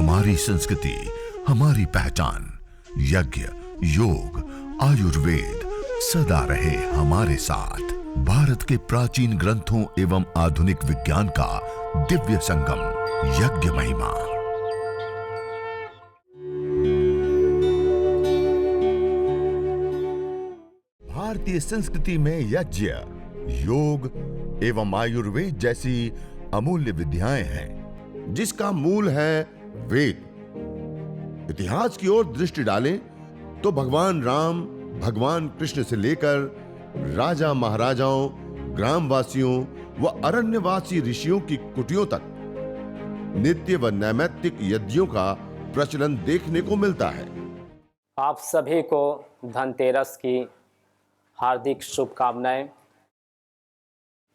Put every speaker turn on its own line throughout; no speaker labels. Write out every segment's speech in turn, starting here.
हमारी संस्कृति, हमारी पहचान। यज्ञ, योग, आयुर्वेद सदा रहे हमारे साथ। भारत के प्राचीन ग्रंथों एवं आधुनिक विज्ञान का दिव्य संगम, यज्ञ महिमा। भारतीय संस्कृति में यज्ञ, योग एवं आयुर्वेद जैसी अमूल्य विद्याएं हैं, जिसका मूल है वेद। इतिहास की ओर दृष्टि डालें तो भगवान राम, भगवान कृष्ण से लेकर राजा महाराजाओं, ग्रामवासियों व अरण्यवासी ऋषियों की कुटियों तक नित्य व नैमित्तिक यज्ञों का प्रचलन देखने को मिलता है।
आप सभी को धनतेरस की हार्दिक शुभकामनाएं।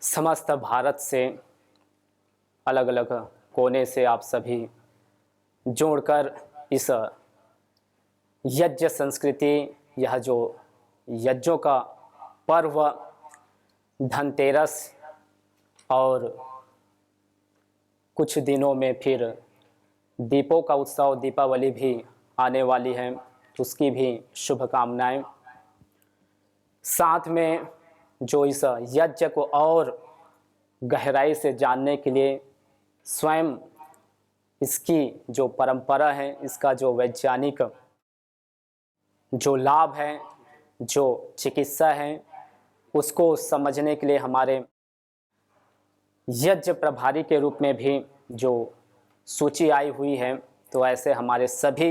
समस्त भारत से अलग अलग कोने से आप सभी जोड़कर इस यज्ञ संस्कृति, यह जो यज्ञों का पर्व धनतेरस और कुछ दिनों में फिर दीपों का उत्सव दीपावली भी आने वाली है, उसकी भी शुभकामनाएं। साथ में जो इस यज्ञ को और गहराई से जानने के लिए स्वयं इसकी जो परंपरा है, इसका जो वैज्ञानिक जो लाभ है, जो चिकित्सा है, उसको समझने के लिए हमारे यज्ञ प्रभारी के रूप में भी जो सूची आई हुई है, तो ऐसे हमारे सभी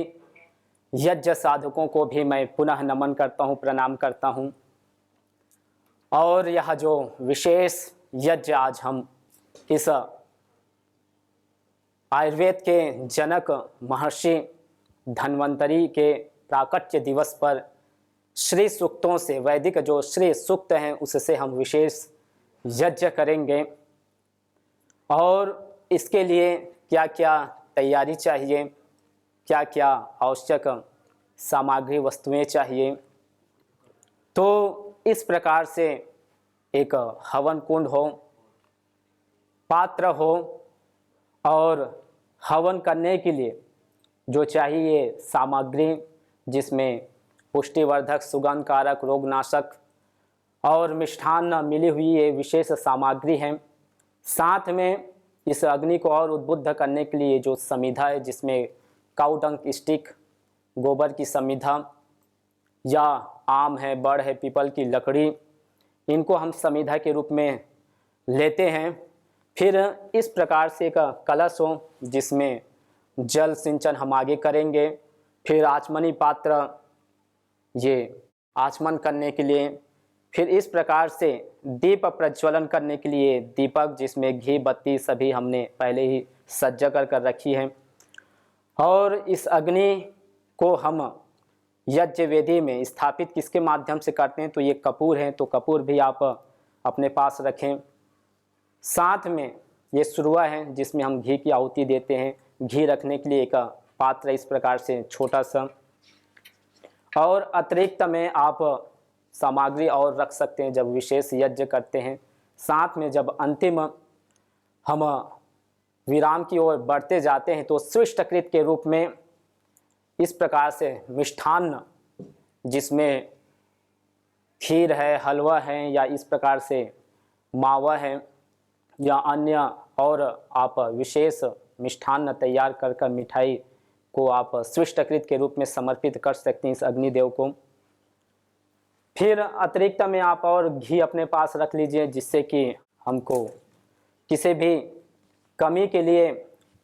यज्ञ साधकों को भी मैं पुनः नमन करता हूँ, प्रणाम करता हूँ। और यह जो विशेष यज्ञ आज हम इस आयुर्वेद के जनक महर्षि धन्वंतरी के प्राकट्य दिवस पर श्री सूक्तों से, वैदिक जो श्री सूक्त हैं उससे हम विशेष यज्ञ करेंगे। और इसके लिए क्या क्या तैयारी चाहिए, क्या क्या आवश्यक सामग्री वस्तुएं चाहिए, तो इस प्रकार से एक हवन कुंड हो, पात्र हो, और हवन करने के लिए जो चाहिए सामग्री, जिसमें पुष्टिवर्धक, सुगंध कारक, रोगनाशक और मिष्ठान्न मिली हुई ये विशेष सामग्री है। साथ में इस अग्नि को और उद्बुद्ध करने के लिए जो समिधा है, जिसमें काउडंग स्टिक, गोबर की समिधा या आम है, बड़ है, पीपल की लकड़ी, इनको हम समिधा के रूप में लेते हैं। फिर इस प्रकार से एक कलश हो जिसमें जल सिंचन हम आगे करेंगे। फिर आचमनी पात्र, ये आचमन करने के लिए। फिर इस प्रकार से दीप प्रज्वलन करने के लिए दीपक, जिसमें घी बत्ती सभी हमने पहले ही सज्जा कर रखी है। और इस अग्नि को हम यज्ञ वेदी में स्थापित किसके माध्यम से करते हैं, तो ये कपूर है, तो कपूर भी आप अपने पास रखें। साथ में ये सुरुआ है जिसमें हम घी की आहुति देते हैं। घी रखने के लिए एक पात्र इस प्रकार से छोटा सा। और अतिरिक्त में आप सामग्री और रख सकते हैं जब विशेष यज्ञ करते हैं। साथ में जब अंतिम हम विराम की ओर बढ़ते जाते हैं तो स्विष्टकृत के रूप में इस प्रकार से मिष्ठान्न, जिसमें खीर है, हलवा है, या इस प्रकार से मावा है या अन्य और आप विशेष मिष्ठान्न तैयार कर मिठाई को आप स्विष्टकृत के रूप में समर्पित कर सकते हैं इस अग्निदेव को। फिर अतिरिक्त में आप और घी अपने पास रख लीजिए, जिससे कि हमको किसी भी कमी के लिए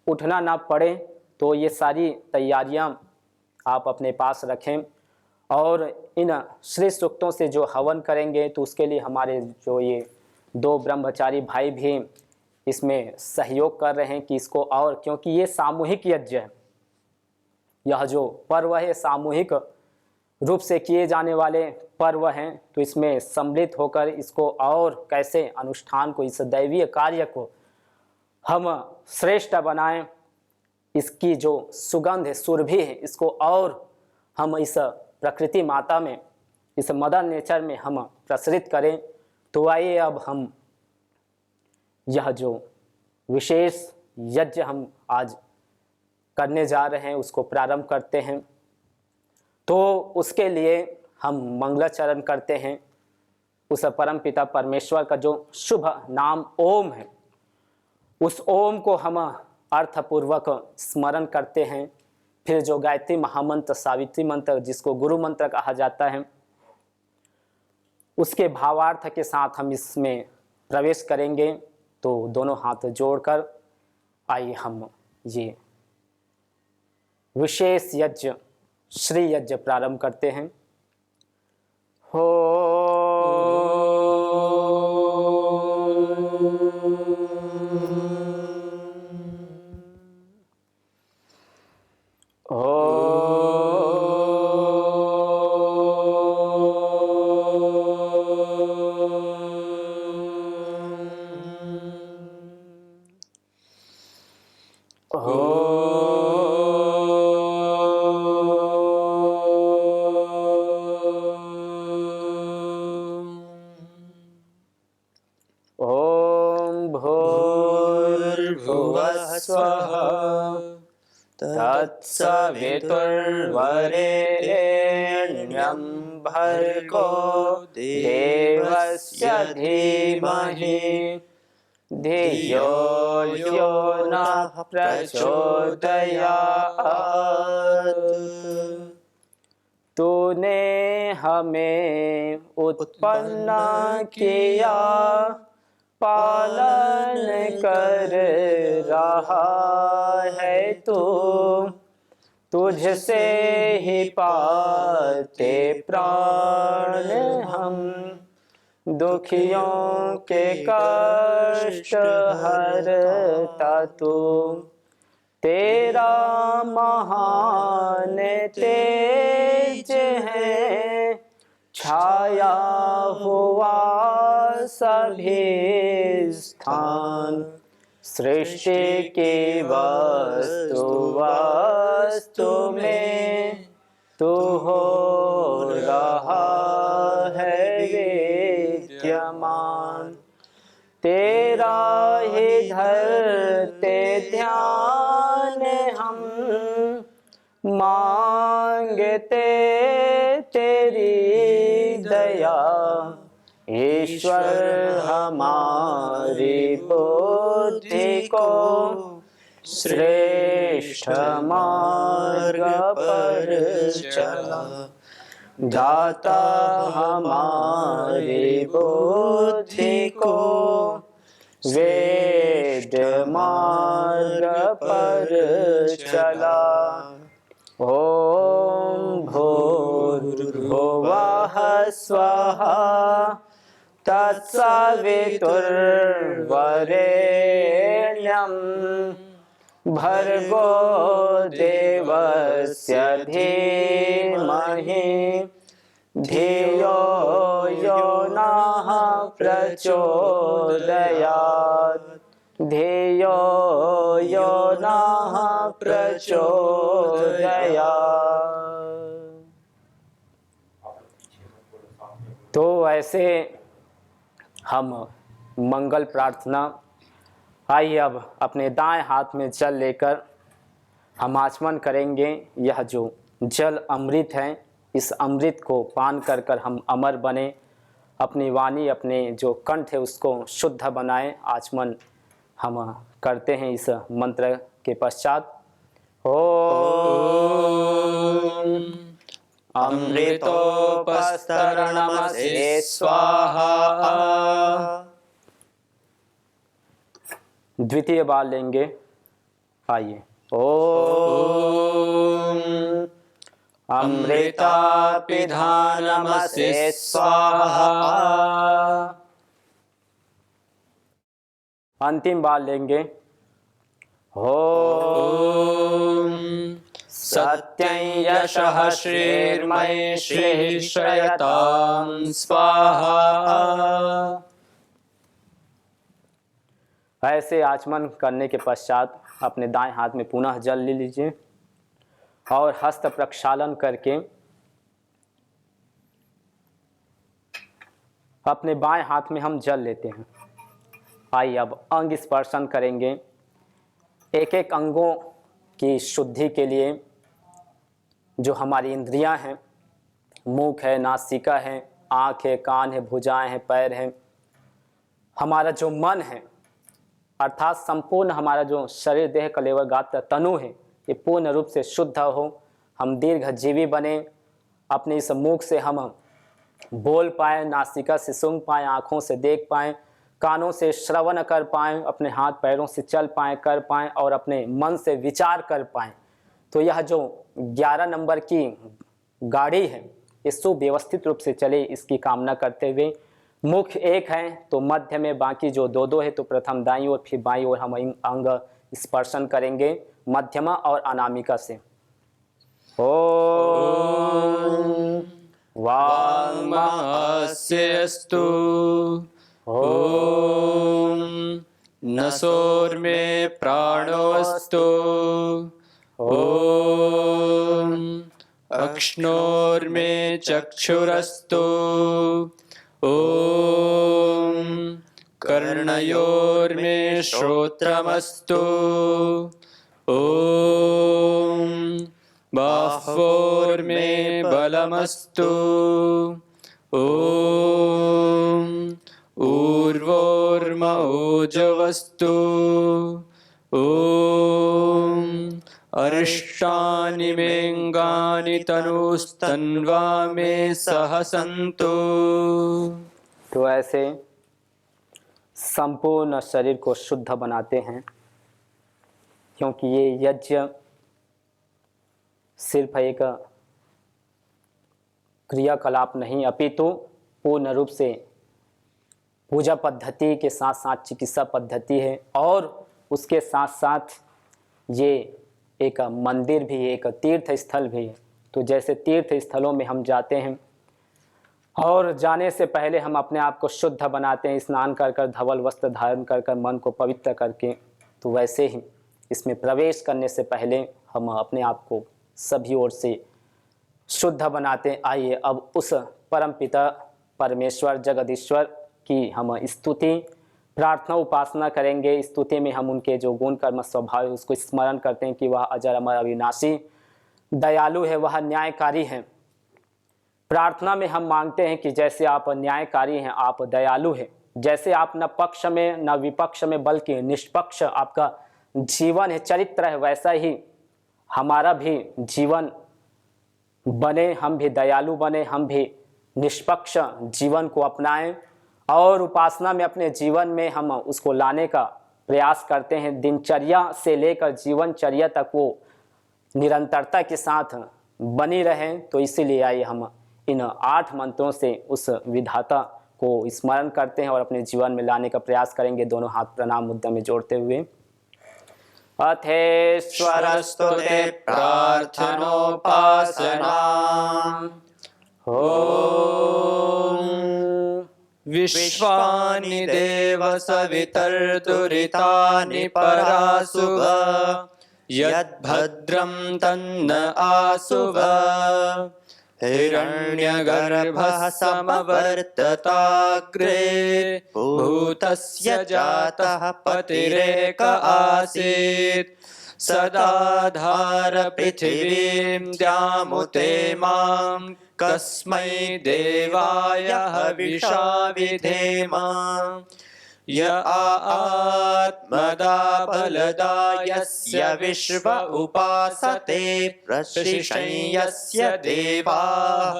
उठना ना पड़े। तो ये सारी तैयारियां आप अपने पास रखें। और इन श्री सूक्तों से जो हवन करेंगे, तो उसके लिए हमारे जो ये 2 ब्रह्मचारी भाई भी इसमें सहयोग कर रहे हैं कि इसको, और क्योंकि ये सामूहिक यज्ञ है, यह जो पर्व है सामूहिक रूप से किए जाने वाले पर्व हैं, तो इसमें सम्मिलित होकर इसको और कैसे अनुष्ठान को, इस दैवीय कार्य को हम श्रेष्ठ बनाएं, इसकी जो सुगंध है, सुरभि है, इसको और हम इस प्रकृति माता में, इस मदर नेचर में हम प्रसरित करें। तो आइए अब हम यह जो विशेष यज्ञ हम आज करने जा रहे हैं उसको प्रारंभ करते हैं। तो उसके लिए हम मंगलाचरण करते हैं। उस परम पिता परमेश्वर का जो शुभ नाम ओम है, उस ओम को हम अर्थपूर्वक स्मरण करते हैं। फिर जो गायत्री महामंत्र, सावित्री मंत्र, जिसको गुरु मंत्र कहा जाता है, उसके भावार्थ के साथ हम इसमें प्रवेश करेंगे। तो दोनों हाथ जोड़कर आइए हम ये विशेष यज्ञ, श्री यज्ञ प्रारंभ करते हैं। हो तत्सवितुर्वरेण्यं भर्गो देवस्य धीमहि धियो यो नः प्रचोदयात्। तूने हमें उत्पन्न किया, पालन कर रहा है तू। तुझसे ही पाते प्राण हम, दुखियों के कष्ट हरता तू। तेरा महान तेज है, छाया हुआ सभी स्थान। सृष्टि की वस्तु वस्तु में तू हो रहा है विद्यमान। तेरा ही धरते ध्यान हम, मांगते तेरी दया। ईश्वर हमारी बुद्धि को श्रेष्ठ मार्ग पर चला। दाता हमारी बुद्धि को वेद मार्ग पर चला। ओम भूर्भुवः स्वः तत्सवितुर्वरेण्यं भर्गो देवस्य धीमहि धियो यो नः प्रचोदयात्। धियो यो नः प्रचोदयात्। तो ऐसे हम मंगल प्रार्थना। आइए अब अपने दाएं हाथ में जल लेकर हम आचमन करेंगे। यह जो जल अमृत है, इस अमृत को पान कर कर हम अमर बने, अपनी वाणी, अपने जो कंठ है उसको शुद्ध बनाएं। आचमन हम करते हैं इस मंत्र के पश्चात। ओम अमृतोपस्तरणमसे स्वाहा। द्वितीय बार लेंगे। आइए। ओम अमृतापिधानमसे स्वाहा। अंतिम बार लेंगे। ओम सत्यं यशः श्रीर्मयि श्रीः श्रयतां स्वाहा। ऐसे आचमन करने के पश्चात अपने दाएं हाथ में पुनः जल ले लीजिए और हस्त प्रक्षालन करके अपने बाएं हाथ में हम जल लेते हैं। आइए अब अंग स्पर्शन करेंगे। एक एक अंगों की शुद्धि के लिए जो हमारी इंद्रियां हैं, मुख है, नासिका है, आँख है, कान है, भुजाएं हैं, पैर हैं, हमारा जो मन है अर्थात संपूर्ण हमारा जो शरीर, देह, कलेवर, गात्र, तनु है, ये पूर्ण रूप से शुद्ध हो, हम दीर्घ जीवी बने, अपने इस मुख से हम बोल पाएँ, नासिका से सूंघ पाएँ, आँखों से देख पाएँ, कानों से श्रवण कर पाएँ, अपने हाथ पैरों से चल पाएँ, कर पाएँ और अपने मन से विचार कर पाएँ। तो यह जो 11 नंबर की गाड़ी है ये सुव्यवस्थित रूप से चले, इसकी कामना करते हुए मुख एक है तो मध्य में बाकी जो दो दो है, तो प्रथम दाईं ओर फिर बाईं ओर हम अंग स्पर्शन करेंगे मध्यमा और अनामिका से। ओम
वाङ्मास्यस्तु ओम नसोर्मे प्राणोऽस्तु ओम अक्ष्णोर्मे चक्षुरस्तु ओम कर्णयोर्मे श्रोत्रमस्तु ओम बाह्वोर्मे बलमस्तु ओम ऊर्वोर्म ओजवस्तु ओम अरिष्टानि मेऽङ्गानि तनुस्तन्वा मे सह सन्तु।
तो ऐसे संपूर्ण शरीर को शुद्ध बनाते हैं, क्योंकि ये यज्ञ सिर्फ एक क्रियाकलाप नहीं अपितु पूर्ण रूप से पूजा पद्धति के साथ साथ चिकित्सा पद्धति है, और उसके साथ साथ ये एक मंदिर भी है, एक तीर्थ स्थल भी है। तो जैसे तीर्थ स्थलों में हम जाते हैं और जाने से पहले हम अपने आप को शुद्ध बनाते हैं, स्नान कर कर, धवल वस्त्र धारण कर कर, मन को पवित्र करके, तो वैसे ही इसमें प्रवेश करने से पहले हम अपने आप को सभी ओर से शुद्ध बनाते हैं। आइए अब उस परमपिता परमेश्वर जगदीश्वर की हम स्तुति प्रार्थना उपासना करेंगे। स्तुति में हम उनके जो गुण कर्म स्वभाव है उसको स्मरण करते हैं कि वह अजर अमर अविनाशी दयालु है, वह न्यायकारी है। प्रार्थना में हम मांगते हैं कि जैसे आप न्यायकारी हैं, आप दयालु हैं, जैसे आप न पक्ष में न विपक्ष में बल्कि निष्पक्ष आपका जीवन है, चरित्र है, वैसा ही हमारा भी जीवन बने, हम भी दयालु बने, हम भी निष्पक्ष जीवन को अपनाएं और उपासना में अपने जीवन में हम उसको लाने का प्रयास करते हैं। दिनचर्या से लेकर जीवनचर्या तक वो निरंतरता के साथ बनी रहें। तो इसीलिए आइए हम इन 8 मंत्रों से उस विधाता को स्मरण करते हैं और अपने जीवन में लाने का प्रयास करेंगे, दोनों हाथ प्रणाम मुद्रा में जोड़ते हुए। अथेश्वरस्तु ते
प्रार्थनोपासना
ओम
विश्वानि देव सवितर्दुरितानि परासुव यद्भद्रं तन्न आसुव हिरण्यगर्भः समवर्तताग्रे भूतस्य जातः पतिरेक आसीत् सदाधार पृथिवीं द्यामुते मां कस्मै देवाय हविषा विधेम य आत्मदा बलदा यस्य विश्व उपासते प्रशिषं यस्य देवाः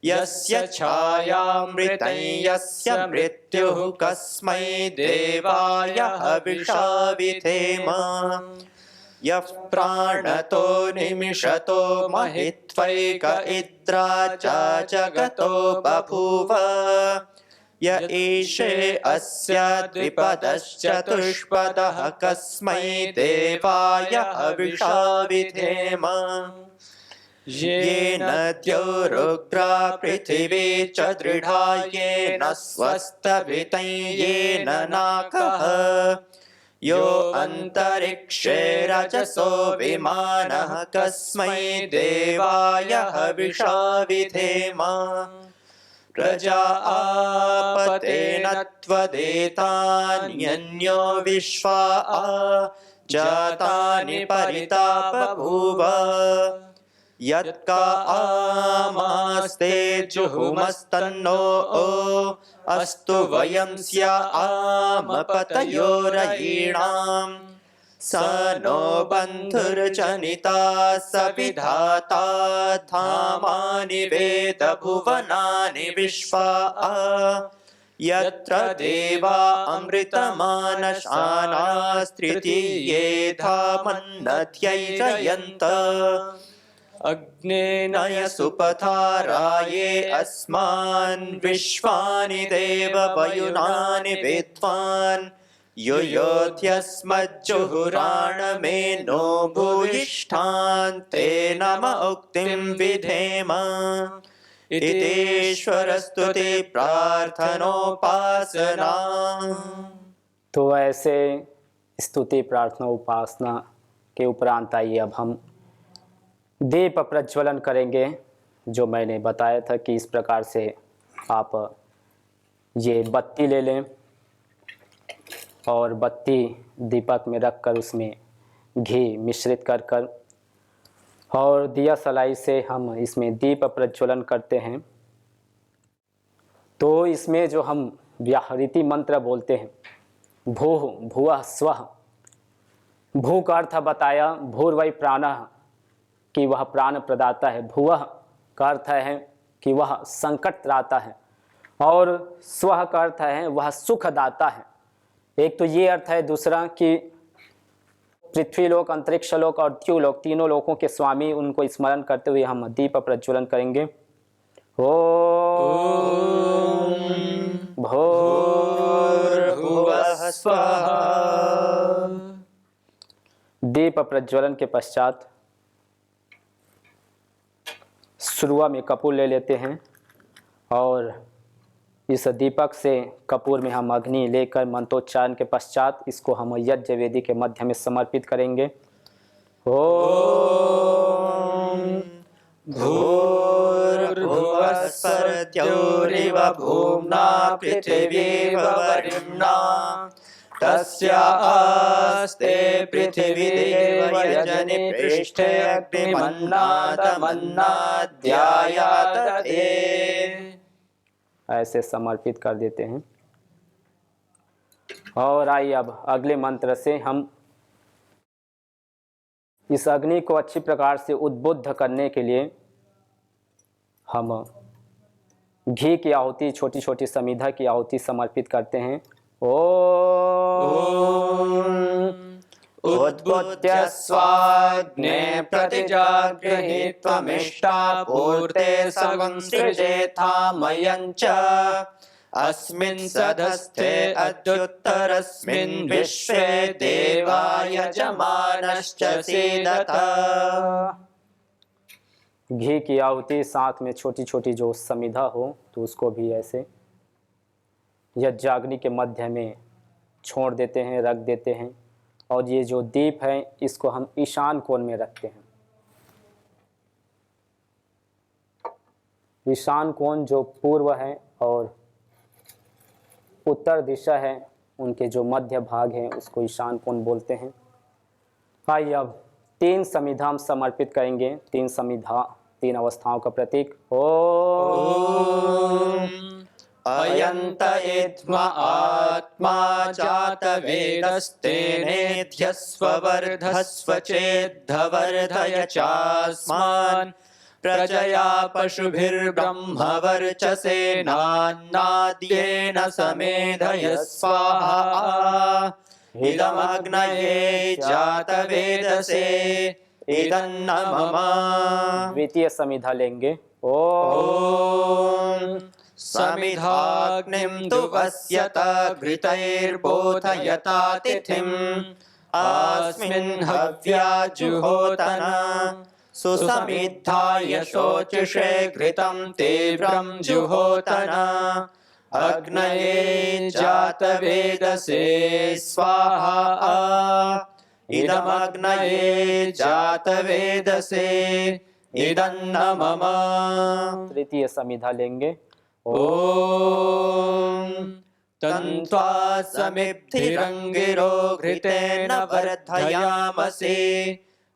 यस्य छायामृतं यस्य मृत्युः कस्मै देवाय हविषा विधेम यः प्राणतो निमिषतो महित्वैक इद्रा च जगतो बभूव य ईशे अस्य द्विपदश्चतुष्पदः कस्मै देवाय हविषा विधेम येन द्यौरुग्रा पृथिवी च दृढा येन स्वस्तभितं येन नाकः यो अन्तरिक्षे रजसो विमानः कस्मै देवाय हविषा विधेम प्रजा आपतेन त्वदेतान्यन्यो विश्वा जातानि परिता बभूव यत्का आमास्ते जुहुमस्तन्नो अस्तु वयं स्या आमपतयोरयीणाम् स नो बन्धुर्जनिता स विधाता धामानि वेद भुवनानि विश्वा यत्र देवा अमृतमानशानास्तृतीये धामन्नध्यैरयन्त अग्नेनय सुपथाराये अस्मान् विश्वानि देव वयुनानि विद्वान् युयोध्यस्मज्जुहुराणमेनो भूयिष्ठान् ते नम उक्तिं विधेम इतीश्वरस्तुति प्रार्थनोपासना।
तो ऐसे स्तुति प्रार्थना उपासना के उपरांत आइए अब हम दीप प्रज्वलन करेंगे। जो मैंने बताया था कि इस प्रकार से आप ये बत्ती ले लें और बत्ती दीपक में रखकर उसमें घी मिश्रित कर कर और दिया सलाई से हम इसमें दीप प्रज्वलन करते हैं। तो इसमें जो हम व्याहृति मंत्र बोलते हैं, भूः भुवः स्वः, भू का अर्थ बताया भूर्वै प्राणः कि वह प्राण प्रदाता है, भुवः का अर्थ है कि वह संकट त्राता है और स्वः का अर्थ है वह सुख दाता है। एक तो ये अर्थ है, दूसरा कि पृथ्वी लोक, अंतरिक्ष लोक और द्युलोक तीनों लोकों के स्वामी उनको स्मरण करते हुए हम दीप प्रज्वलन करेंगे। ओम भूर्भुवः स्वः। दीप प्रज्वलन के पश्चात शुरुआत में कपूर ले लेते हैं और इस दीपक से कपूर में हम अग्नि लेकर मंत्रोच्चारण के पश्चात इसको हम यज्ञ वेदी के मध्य में समर्पित करेंगे। ओम
भूर्भुवः स्वरत्योरिव भूम्ना पृथिवीव वरिम्ना तस्यास्ते पृथिवी देव यजनि पृष्ठे अग्निमन्नादमन्नाद्यायात ते।
ऐसे समर्पित कर देते हैं। और आइए अब अगले मंत्र से हम इस अग्नि को अच्छी प्रकार से उद्बुद्ध करने के लिए हम घी की आहुति, छोटी छोटी समिधा की आहुति समर्पित करते हैं।
उद्बुद्ध्य स्वाग्ने प्रतिजागृहीत्वमिष्टा पूर्ते सर्वं सृजेथामयं च अस्मिन् सदस्थे अद्युत्तरस्मिन् विश्वे देवा यजमानश्च सीदत।
घी की आहुति साथ में छोटी छोटी जो समिधा हो तो उसको भी ऐसे यज्ञाग्नि के मध्य में छोड़ देते हैं, रख देते हैं। और ये जो दीप है इसको हम ईशान कोण में रखते हैं। ईशान कोण जो पूर्व है और उत्तर दिशा है, उनके जो मध्य भाग है उसको ईशान कोण बोलते हैं। आइए अब 3 समिधा हम समर्पित करेंगे। 3 समिधा 3 अवस्थाओं का प्रतीक। ओम
अयंत इत्म आत्मा जात वेदस्तेनेध्यस्व वर्धस्व चेद्धवर्धय चास्मान् प्रजया पशुभिर्ब्रह्मवर्चसेनान्नाद्येन समेधय स्वाहा इदमग्नये जातवेदसे इदन्न मम।
द्वितीय समिधा लेंगे।
ओम समिधाग्निं तु वस्यत घृतैर्बोधयता तिथिम् अस्मिन् हव्या जुहोतन सुसमिद्धाय शोचिषे घृतं तीव्रं जुहोतन अग्नये जातवेदसे स्वाहा इदमग्नये जातवेदसे इदन्न मम।
तृतीय समिधा लेंगे।
ओम तन्त्वा समिद्धिरङ्गिरो घृतेन वर्धयामसे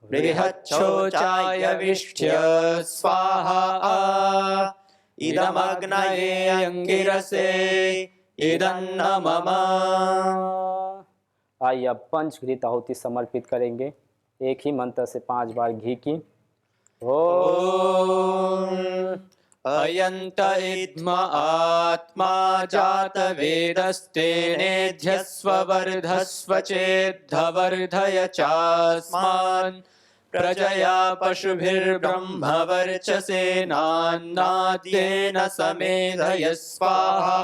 बृहच्छोचाय विष्ठ्य स्वाहा इदमग्नये अंगिरसे इदन्न मम।
आइए अब पंचघृत आहुति समर्पित करेंगे। एक ही मंत्र से 5 बार घी की।
ओम अयंत इद्म आत्मा जात वेदस्तेनेध्यस्व वर्धस्व चेद्धवर्धय चास्मान् प्रजया पशुभिर्ब्रह्मवर्चसेनान्नाद्येन समेधय स्वाहा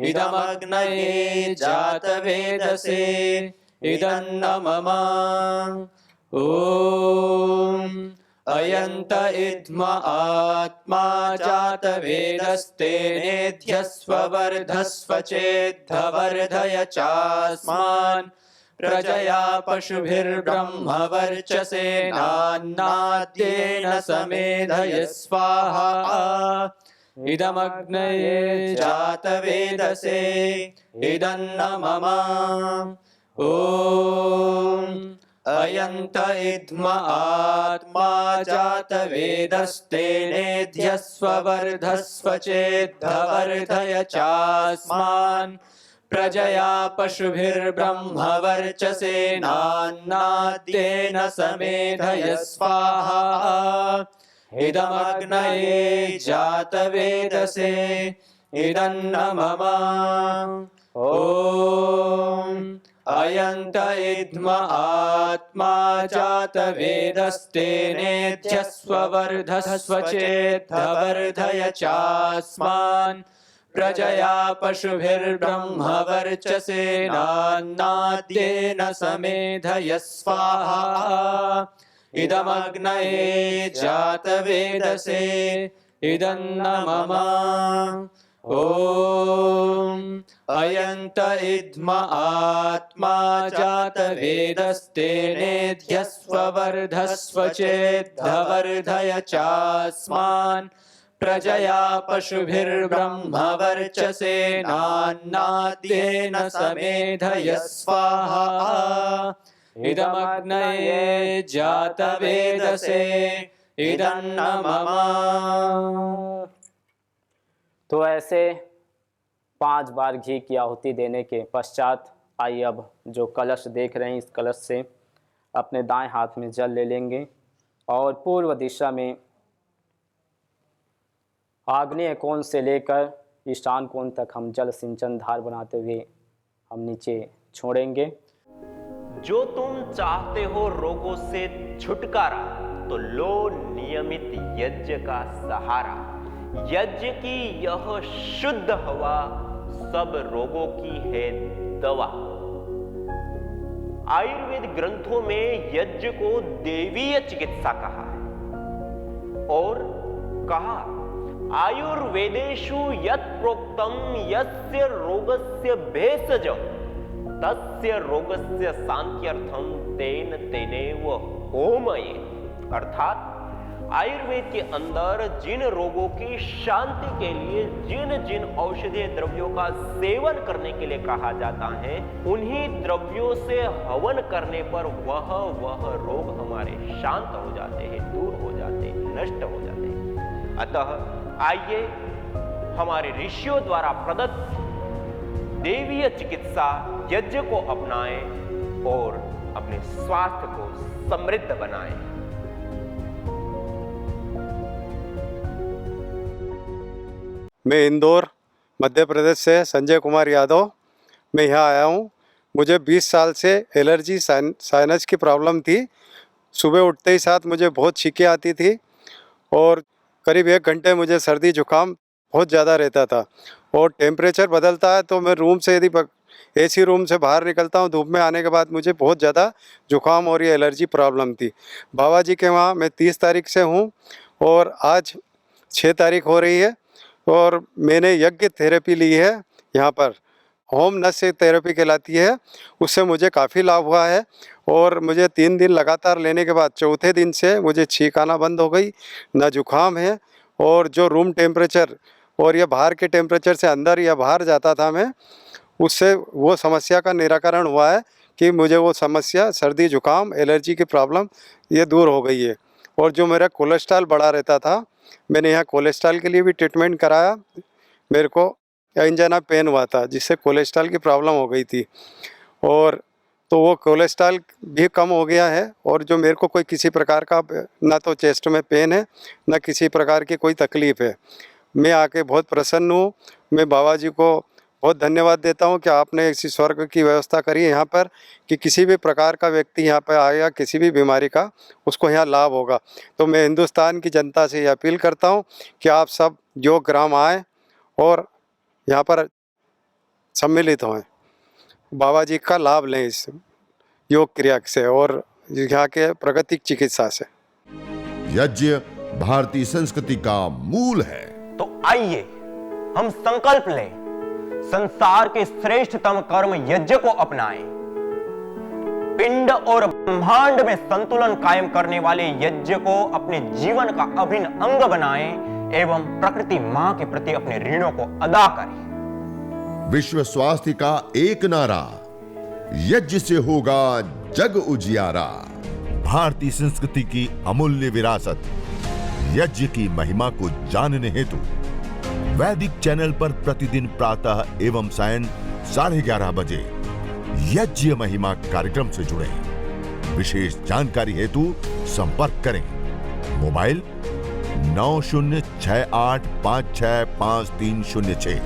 इदमग्नये जातवेदसे इदन्न मम। ओम अयंत इद्म आत्मा जात वेदस्तेनेध्यस्व वर्धस्व चेद्धवर्धय चास्मान् प्रजया पशुभिर्ब्रह्मवर्चसेनान्नाद्येन समेधय स्वाहा इदमग्नये जातवेदसे इदन्न मम। ओम अयंत इद्म आत्मा जात वेदस्तेनेध्यस्व वर्धस्व चेद्धवर्धय चास्मान् प्रजया पशुभिर्ब्रह्मवर्चसेनान्नाद्येन समेधय स्वाहा इदमग्नये जातवेदसे इदन्न मम। ओम अयंत इद्म आत्मा जात वेदस्तेनेध्यस्व वर्धस्व चेद्धवर्धय चास्मान् प्रजया पशुभिर्ब्रह्मवर्चसेनान्नाद्येन समेधय स्वाहा इदमग्नये जातवेदसे इदन्न मम। ओम अयंत इद्म आत्मा जात वेदस्तेनेध्यस्व वर्धस्व चेद्धवर्धय चास्मान् प्रजया पशुभिर्ब्रह्मवर्चसेनान्नाद्येन समेधय स्वाहा इदमग्नये जातवेदसे इदन्न मम।
तो ऐसे 5 बार घी की आहुति देने के पश्चात आइए अब जो कलश देख रहे हैं इस कलश से अपने दाएं हाथ में जल ले लेंगे और पूर्व दिशा में आग्नेय कोण से लेकर ईशान कोण तक हम जल सिंचन धार बनाते हुए हम नीचे छोड़ेंगे।
जो तुम चाहते हो रोगों से छुटकारा तो लो नियमित यज्ञ का सहारा। यज्ञ की यह शुद्ध हवा सब रोगों की है दवा। आयुर्वेद ग्रंथों में यज्ञ को देवीय चिकित्सा कहा है और कहा आयुर्वेदेषु यत् प्रोक्तम यस्य रोगस्य भेषजं तस्य रोगस्य शांत्यर्थम तेन तेनेव होमयेत्। अर्थात आयुर्वेद के अंदर जिन रोगों की शांति के लिए जिन जिन औषधीय द्रव्यों का सेवन करने के लिए कहा जाता है उन्हीं द्रव्यों से हवन करने पर वह रोग हमारे शांत हो जाते हैं, दूर हो जाते हैं, नष्ट हो जाते हैं। अतः आइए हमारे ऋषियों द्वारा प्रदत्त देवीय चिकित्सा यज्ञ को अपनाएं और अपने स्वास्थ्य को समृद्ध बनाएं।
मैं इंदौर मध्य प्रदेश से संजय कुमार यादव मैं यहाँ आया हूँ। मुझे 20 साल से एलर्जी साइनस की प्रॉब्लम थी। सुबह उठते ही साथ मुझे बहुत छींकें आती थी और करीब 1 घंटे मुझे सर्दी जुकाम बहुत ज़्यादा रहता था और टेम्परेचर बदलता है तो मैं रूम से यदि एसी रूम से बाहर निकलता हूँ धूप में आने के बाद मुझे बहुत ज़्यादा जुकाम और ये एलर्जी प्रॉब्लम थी। बाबा जी के वहाँ मैं 30 तारीख से हूँ और आज 6 तारीख हो रही है और मैंने यज्ञ थेरेपी ली है। यहाँ पर होम नस्य थेरेपी कहलाती है, उससे मुझे काफ़ी लाभ हुआ है और मुझे 3 दिन लगातार लेने के बाद चौथे दिन से मुझे छींक आना बंद हो गई, ना जुकाम है और जो रूम टेम्परेचर और ये बाहर के टेम्परेचर से अंदर या बाहर जाता था मैं, उससे वो समस्या का निराकरण हुआ है कि मुझे वो समस्या सर्दी जुकाम एलर्जी की प्रॉब्लम ये दूर हो गई है। और जो मेरा कोलेस्ट्रॉल बढ़ा रहता था, मैंने यहाँ कोलेस्ट्रॉल के लिए भी ट्रीटमेंट कराया। मेरे को एंजाइना पेन हुआ था जिससे कोलेस्ट्रॉल की प्रॉब्लम हो गई थी, और तो वो कोलेस्ट्रॉल भी कम हो गया है। और जो मेरे को कोई किसी प्रकार का ना तो चेस्ट में पेन है ना किसी प्रकार की कोई तकलीफ़ है। मैं आके बहुत प्रसन्न हूँ। मैं बाबा जी को बहुत धन्यवाद देता हूँ कि आपने ऐसी स्वर्ग की व्यवस्था करी है यहाँ पर कि किसी भी प्रकार का व्यक्ति यहाँ पर आएगा, किसी भी बीमारी का उसको यहाँ लाभ होगा। तो मैं हिंदुस्तान की जनता से ये अपील करता हूँ कि आप सब योग ग्राम आएँ और यहाँ पर सम्मिलित हों, बाबा जी का लाभ लें इस योग क्रिया से और यहाँ के प्राकृतिक चिकित्सा से।
यज्ञ भारतीय संस्कृति का मूल है।
तो आइए हम संकल्प लें, संसार के श्रेष्ठतम कर्म यज्ञ को अपनाएं, पिंड और ब्रह्मांड में संतुलन कायम करने वाले यज्ञ को अपने जीवन का अभिन्न अंग बनाएं एवं प्रकृति मां के प्रति अपने ऋणों को अदा करें।
विश्व स्वास्थ्य का एक नारा, यज्ञ से होगा जग उजियारा। भारतीय संस्कृति की अमूल्य विरासत यज्ञ की महिमा को जानने हेतु वैदिक चैनल पर प्रतिदिन प्रातः एवं सायं 11:30 बजे यज्ञ महिमा कार्यक्रम से जुड़े। विशेष जानकारी हेतु संपर्क करें। मोबाइल 9068565306।